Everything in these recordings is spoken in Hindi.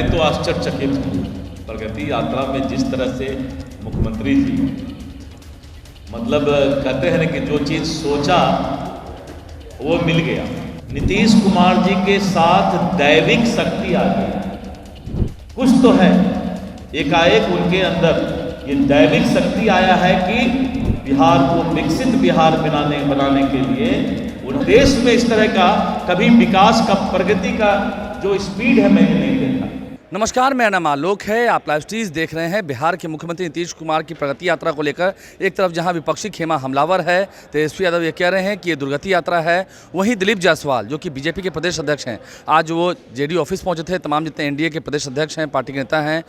मैं तो आश्चर्यचकित हूँ प्रगति यात्रा में जिस तरह से मुख्यमंत्री जी मतलब कहते हैं कि जो चीज़ सोचा वो मिल गया। नीतीश कुमार जी के साथ दैविक शक्ति आ गई, कुछ तो है एकाएक उनके अंदर ये दैविक शक्ति आया है कि बिहार को विकसित बिहार बनाने के लिए उन देश में इस तरह का कभी विकास का प्रगति का जो स्पीड है मैंने नहीं देखा। नमस्कार, मेरा नाम आलोक है। आप लाइव स्ट्रीज देख रहे हैं। बिहार के मुख्यमंत्री नीतीश कुमार की प्रगति यात्रा को लेकर एक तरफ जहां विपक्षी खेमा हमलावर है, तेजस्वी यादव ये कह रहे हैं कि ये दुर्गति यात्रा है, वहीं दिलीप जायसवाल जो कि बीजेपी के प्रदेश अध्यक्ष हैं, आज वो जेडीयू ऑफिस पहुंचे थे। तमाम जितने एनडीए के प्रदेश अध्यक्ष हैं, पार्टी के नेता हैं,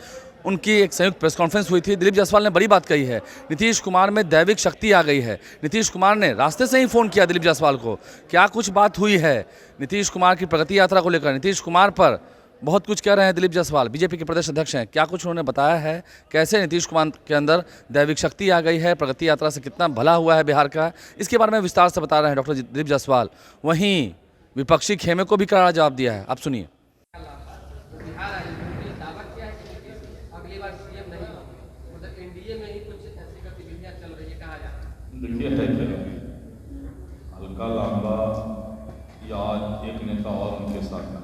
उनकी एक संयुक्त प्रेस कॉन्फ्रेंस हुई थी। दिलीप जायसवाल ने बड़ी बात कही है, नीतीश कुमार में दैविक शक्ति आ गई है। नीतीश कुमार ने रास्ते से ही फ़ोन किया दिलीप जायसवाल को, क्या कुछ बात हुई है नीतीश कुमार की प्रगति यात्रा को लेकर। नीतीश कुमार पर बहुत कुछ कह रहे हैं दिलीप जायसवाल, बीजेपी के प्रदेश अध्यक्ष हैं। क्या कुछ उन्होंने बताया है, कैसे नीतीश कुमार के अंदर दैविक शक्ति आ गई है, प्रगति यात्रा से कितना भला हुआ है बिहार का, इसके बारे में विस्तार से बता रहे हैं डॉक्टर दिलीप जायसवाल। वहीं विपक्षी खेमे को भी करारा जवाब दिया है, आप सुनिए। देखिए हल्का लांबा या एक नेता और उनके साथ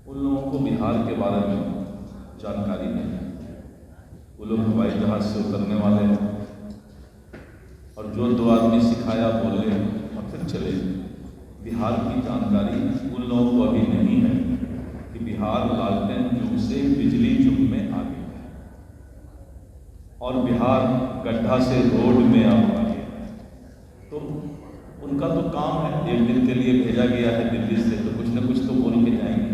उन लोगों को बिहार के बारे में जानकारी नहीं है। वो लोग हवाई जहाज से उतरने वाले हैं और जो दो आदमी सिखाया बोले और फिर चले। बिहार की जानकारी उन लोगों को अभी नहीं है कि बिहार लालटेन युग से बिजली युग में आ गया है और बिहार गड्ढा से रोड में आ गया। तो उनका तो काम है, एक दिन के लिए भेजा गया है दिल्ली से, तो कुछ न कुछ तो बोल के जाएंगे।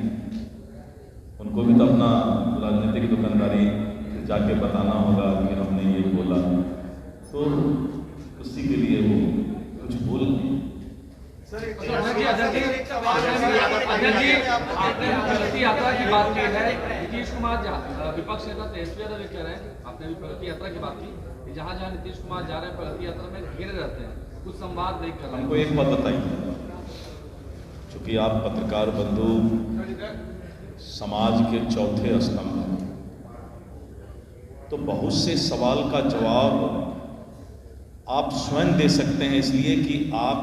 उनको भी तो अपना राजनीतिक दुकानदारी जाके बताना होगा कि हमने ये बोला, तो उसी के लिए वो कुछ बोल प्रगति यात्रा की बात की है। नीतीश कुमार विपक्ष नेता तेजस्वी यादव कह रहे हैं, आपने भी प्रगति यात्रा की बात की, जहाँ जहाँ नीतीश कुमार जा रहे हैं प्रगति यात्रा में घिरे रहते हैं, कुछ संवाद नहीं कर रहे हैं। हमको एक बात बताइए, चूँकि आप पत्रकार बंधु समाज के चौथे स्तंभ हैं, तो बहुत से सवाल का जवाब आप स्वयं दे सकते हैं, इसलिए कि आप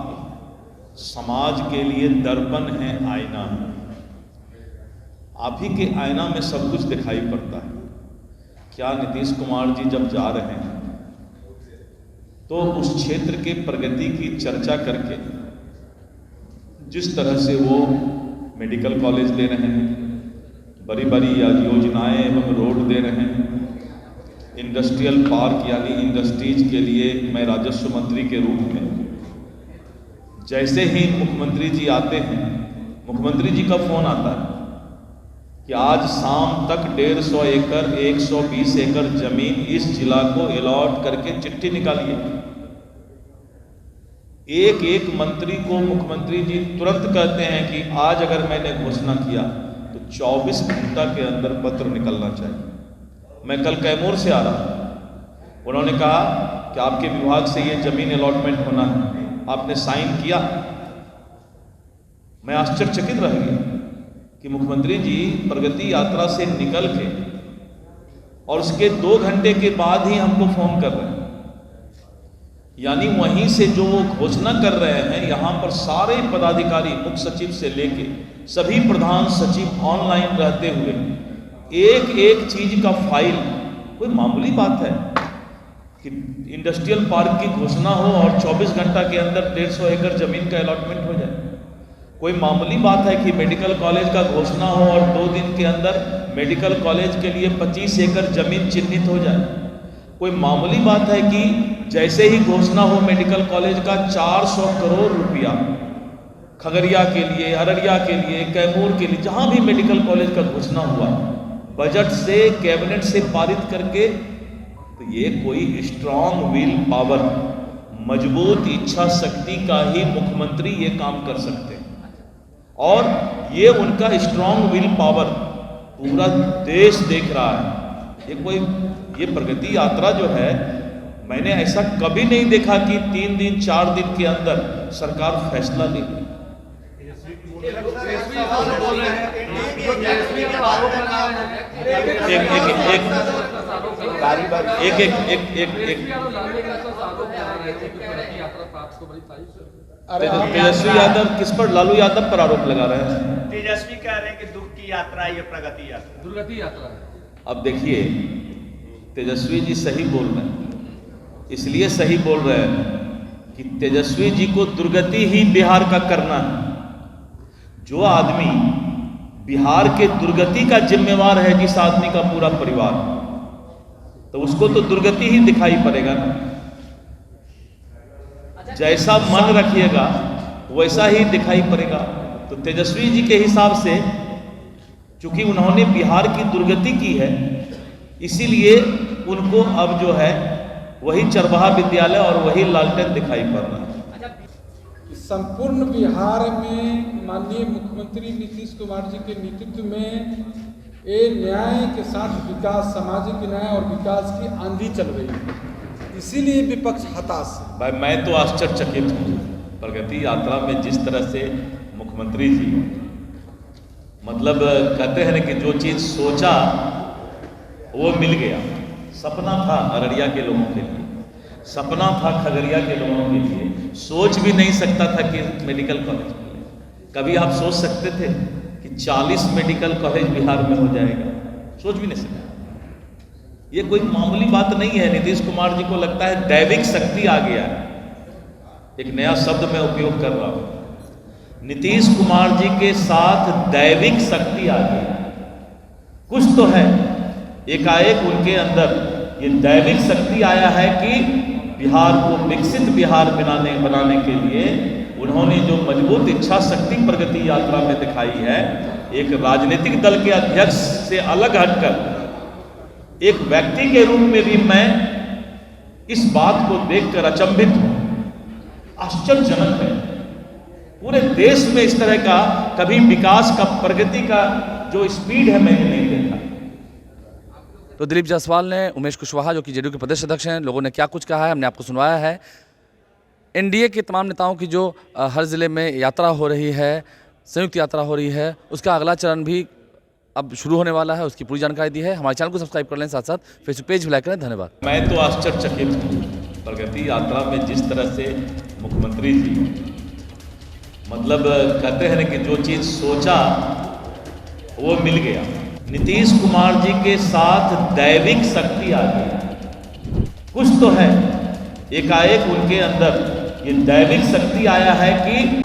समाज के लिए दर्पण हैं, आईना है। आप ही के आईना में सब कुछ दिखाई पड़ता है। क्या नीतीश कुमार जी जब जा रहे हैं तो उस क्षेत्र के प्रगति की चर्चा करके जिस तरह से वो मेडिकल कॉलेज दे रहे हैं, बड़ी बड़ी योजनाएं एवं रोड दे रहे हैं, इंडस्ट्रियल पार्क यानी इंडस्ट्रीज के लिए मैं राजस्व मंत्री के रूप में जैसे ही मुख्यमंत्री जी आते हैं, मुख्यमंत्री जी का फोन आता है कि आज शाम तक 150 एकड़ 120 एकड़ जमीन इस जिला को अलॉट करके चिट्ठी निकालिए। एक एक मंत्री को मुख्यमंत्री जी तुरंत कहते हैं कि आज अगर मैंने घोषणा किया तो 24 घंटा के अंदर पत्र निकलना चाहिए। मैं कल कैमूर से आ रहा हूँ, उन्होंने कहा कि आपके विभाग से ये जमीन अलॉटमेंट होना है, आपने साइन किया। मैं आश्चर्यचकित रह गया कि मुख्यमंत्री जी प्रगति यात्रा से निकल के और उसके 2 घंटे के बाद ही हमको फोन कर रहे हैं। यानी वहीं से जो वो घोषणा कर रहे हैं, यहाँ पर सारे पदाधिकारी मुख्य सचिव से लेके सभी प्रधान सचिव ऑनलाइन रहते हुए एक एक चीज का फाइल, कोई मामूली बात है कि इंडस्ट्रियल पार्क की घोषणा हो और 24 घंटा के अंदर 150 एकड़ जमीन का अलॉटमेंट हो जाए। कोई मामूली बात है कि मेडिकल कॉलेज का घोषणा हो और 2 दिन के अंदर मेडिकल कॉलेज के लिए 25 एकड़ जमीन चिन्हित हो जाए। कोई मामूली बात है कि जैसे ही घोषणा हो मेडिकल कॉलेज का 400 करोड़ रुपया खगड़िया के लिए, अररिया के लिए, कैमूर के लिए, जहां भी मेडिकल कॉलेज का घोषणा हुआ, बजट से कैबिनेट से पारित करके, तो ये कोई स्ट्रांग विल पावर, मजबूत इच्छा शक्ति का ही मुख्यमंत्री ये काम कर सकते हैं। और ये उनका स्ट्रांग विल पावर पूरा देश देख रहा है। ये प्रगति यात्रा जो है, मैंने ऐसा कभी नहीं देखा कि 3 दिन 4 दिन के अंदर सरकार फैसला ले। जो तेजस्वी यादव आरोप लगा रहे हैं एक एक एक एक तेजस्वी यादव लालू यादव से आरोप लगा रहे हैं कि प्रगति यात्रा प्राप्त को बड़ी तारीफ तेजस्वी यादव किस पर? लालू यादव पर आरोप लगा रहे हैं। तेजस्वी कह रहे हैं कि दुख की यात्रा ये प्रगति यात्रा दुर्गति यात्रा है। अब देखिए, तेजस्वी जी सही बोल रहे हैं, इसलिए सही बोल रहे हैं कि तेजस्वी जी को दुर्गति ही बिहार का करना है। जो आदमी बिहार के दुर्गति का जिम्मेवार है, जिस आदमी का पूरा परिवार, तो उसको तो दुर्गति ही दिखाई पड़ेगा ना। जैसा मन रखिएगा वैसा ही दिखाई पड़ेगा। तो तेजस्वी जी के हिसाब से, चूंकि उन्होंने बिहार की दुर्गति की है, इसीलिए उनको अब जो है वही चरवाहा विद्यालय और वही लालटेन दिखाई पड़ रहा है। संपूर्ण बिहार में माननीय मुख्यमंत्री नीतीश कुमार जी के नेतृत्व में ये न्याय के साथ विकास, सामाजिक न्याय और विकास की आंधी चल रही है, इसीलिए विपक्ष हताश है। भाई, मैं तो आश्चर्यचकित हूँ प्रगति यात्रा में जिस तरह से मुख्यमंत्री जी, मतलब कहते हैं ना कि जो चीज़ सोचा वो मिल गया। सपना था अररिया के लोगों के लिए, सपना था खगड़िया के लोगों के लिए, सोच भी नहीं सकता था कि मेडिकल कॉलेज मिले। कभी आप सोच सकते थे कि 40 मेडिकल कॉलेज बिहार में हो जाएगा? सोच भी नहीं सकता। ये कोई मामूली बात नहीं है। नीतीश कुमार जी को लगता है दैविक शक्ति आ गया है। एक नया शब्द मैं उपयोग कर रहा हूं, नीतीश कुमार जी के साथ दैविक शक्ति आ गई। कुछ तो है, एकाएक उनके अंदर ये दैविक शक्ति आया है कि बिहार को विकसित बिहार बनाने के लिए उन्होंने जो मजबूत इच्छा शक्ति प्रगति यात्रा में दिखाई है, एक राजनीतिक दल के अध्यक्ष से अलग हटकर एक व्यक्ति के रूप में भी मैं इस बात को देखकर अचंभित हूं। आश्चर्यजनक है। पूरे देश में इस तरह का कभी विकास का, प्रगति का जो स्पीड है, मैंने नहीं देखा। तो दिलीप जायसवाल ने उमेश कुशवाहा, जो कि जेडीयू के प्रदेश अध्यक्ष हैं, लोगों ने क्या कुछ कहा है हमने आपको सुनवाया है। एनडीए के तमाम नेताओं की जो हर ज़िले में यात्रा हो रही है, संयुक्त यात्रा हो रही है, उसका अगला चरण भी अब शुरू होने वाला है, उसकी पूरी जानकारी दी है। हमारे चैनल को सब्सक्राइब कर लें, साथ साथ फेसबुक पेज भी लाइक करें। धन्यवाद। मैं तो आश्चर्यचकित हूँ प्रगति यात्रा में जिस तरह से मुख्यमंत्री जी, मतलब कहते हैं कि जो चीज़ सोचा वो मिल गया। नीतीश कुमार जी के साथ दैविक शक्ति आ गई। कुछ तो है, एकाएक उनके अंदर ये दैविक शक्ति आया है कि